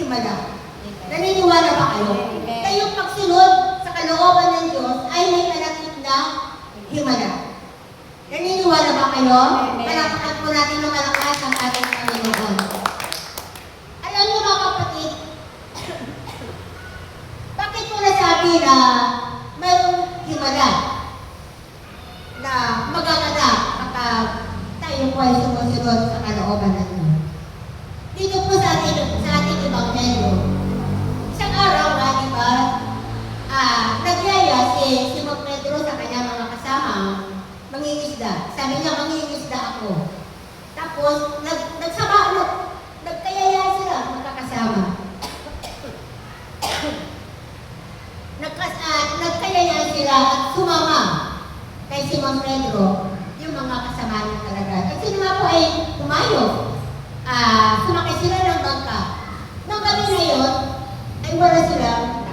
himala. Naniniwala ba kayo? Na yung pagsunod sa kalooban ng Diyos ay may kalakip na himala. Naniniwala ba kayo? Palakpakan po natin ng malakas ang ating Panginoon. Alam niyo mga kapatid, bakit ko nasabi na mayroong himala na magaganap kapag tayo po ay sumusunod sa kalooban ng Diyos? Dito po sa ating Ebanghelyo, isang araw nga, di ba, nagyaya si Simon Pedro sa kanyang mga kasama, mangingisda. Sabi niya, mangingisda ako. Tapos, nagkayaya sila, magkakasama. Nagkayaya sila at sumama kay Simon Pedro, yung mga kasama niya talaga. At sino nga po ay pumayo. Sumakay sila ng bangka. Nang gabi na yun, ay wala silang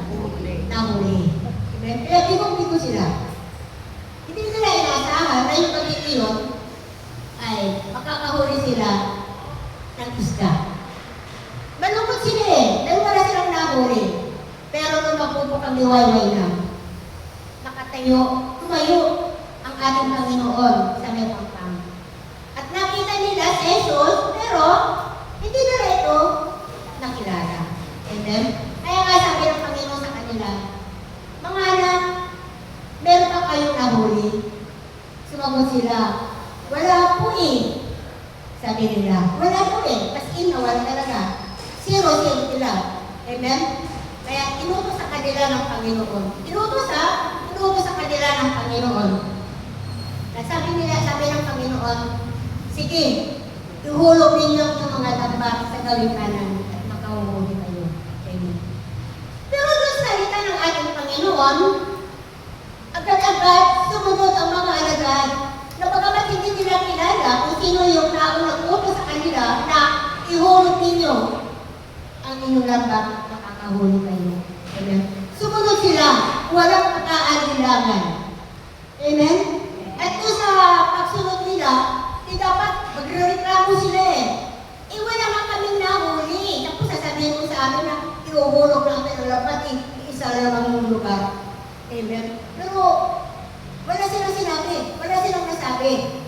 nahuli. Kaya bigong-bigo sila. Hindi nila inaasahan na yung gabi yun ay makakahuli sila ng isda. Malungkot sila dahil wala silang nahuli. Pero nung magpupok ang liwayway na, tumayo ang ating Panginoon sa may pangpang. At nakita nila si Jesus, pero hindi nila ito nakilala. Amen? Kaya nga sabi ng Panginoon sa kanila, mga anak, meron pa kayong nahuli? Sumagot sila, wala po eh. Sabi nila, wala po eh. As in, wala talaga. Zero sila. Amen? Kaya inutos sa kanila ng Panginoon. Inutos sa kanila ng Panginoon. Sabi ng Panginoon, sige, ihulog ninyo ng mga lambat sa gawing kanan at makahuhuli kayo. Amen. Pero doon sa salita ng ating Panginoon, agad-agad sumunod ang mga alagad na bagamat hindi nila kilala kung sino yung naunang utos sa kanila na ihulog ninyo ang inyong lambat at makakahuli kayo. Amen. Sumunod sila, walang pagkaalinlangan. Amen? At doon sa pagsunod nila, dapat magreklamo sila eh. Wala nga kaming nahuli. Tapos sasabihin mo sa amin na iuhulog natin ang lapat isa lang ang lugar. Amen? Pero wala silang sinabi. Wala silang nasabi.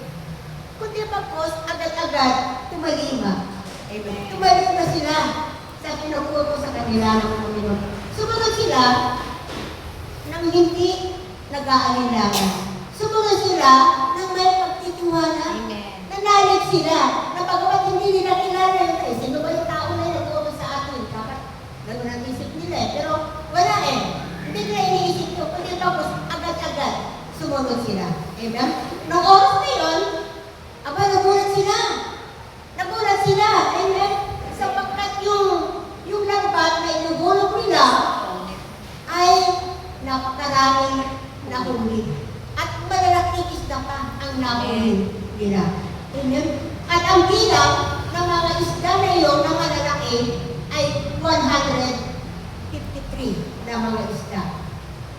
Kundi pagkos, agad-agad, tumalima. Amen? Tumalima sila sa pinuputo sa kanila ng Panginoon. Sumunod sila nang hindi nag-aalinlangan. Sumunod sila nang may pagtitiwala. Nanalig sila na pagkabat hindi nila kilala yung kayo. Sino ba yung tao na yun nag-utos sa atin? Dapat gano'n ang isip nila eh. Pero wala eh. Hindi nila iniisip ko. Kundi tapos agad-agad sumunod sila. Amen? Nung oras na yun, nagulat sila. Nagulat sila. Amen? Sapagkat yung lambat na inuhulog nila ay napakaraming nahuli. At malalaking isda pa ang nahuli nila. Amen? At ang bilang ng mga isda na iyon na malalaki ay 153 na mga isda.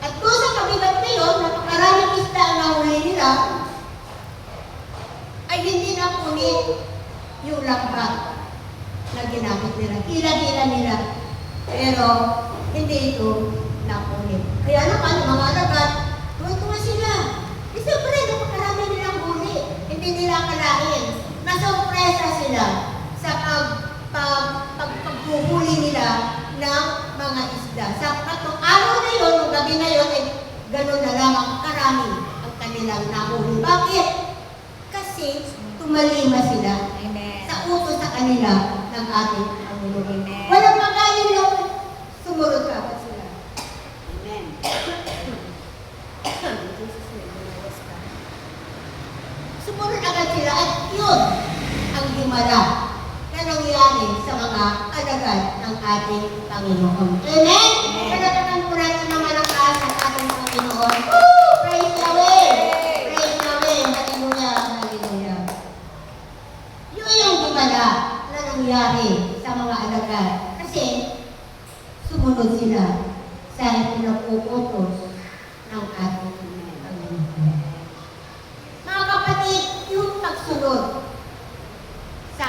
At doon sa kabigat na iyon, napakaraming isda ang nahuli nila, ay hindi na punit yung lambat na ginamit nila. Hila-hila nila. Pero hindi ito napunit. Kaya naman, mga alagad, tuwa-tuwa sila. Siyempre, napakarami nilang huli. Hindi nila akalain. Nasurpresa sila sa paghuhuli nila ng mga isda. Sa patong araw na yun, o gabi na yun, ay gano'n na lamang karami ang kanilang nahuli. Bakit? Kasi tumalima sila. Amen. Sa utos sa kanila ng ating Panginoon. Walang magaling lang sumunod ka sila. Amen. Sumunod agad sila at yun ang himala na nangyari sa mga alagad ng ating Panginoon. Amen? Palakpakan po natin ng malakas ang ating Panginoon. Woo! Praise Yahweh! Praise Yahweh! Hallelujah! Hallelujah! Yun yung himala na nangyari sa mga alagad. Kasi sumunod sila sa pinapuputos ng ating Panginoon. Mga kapatid, yung pagsunod sa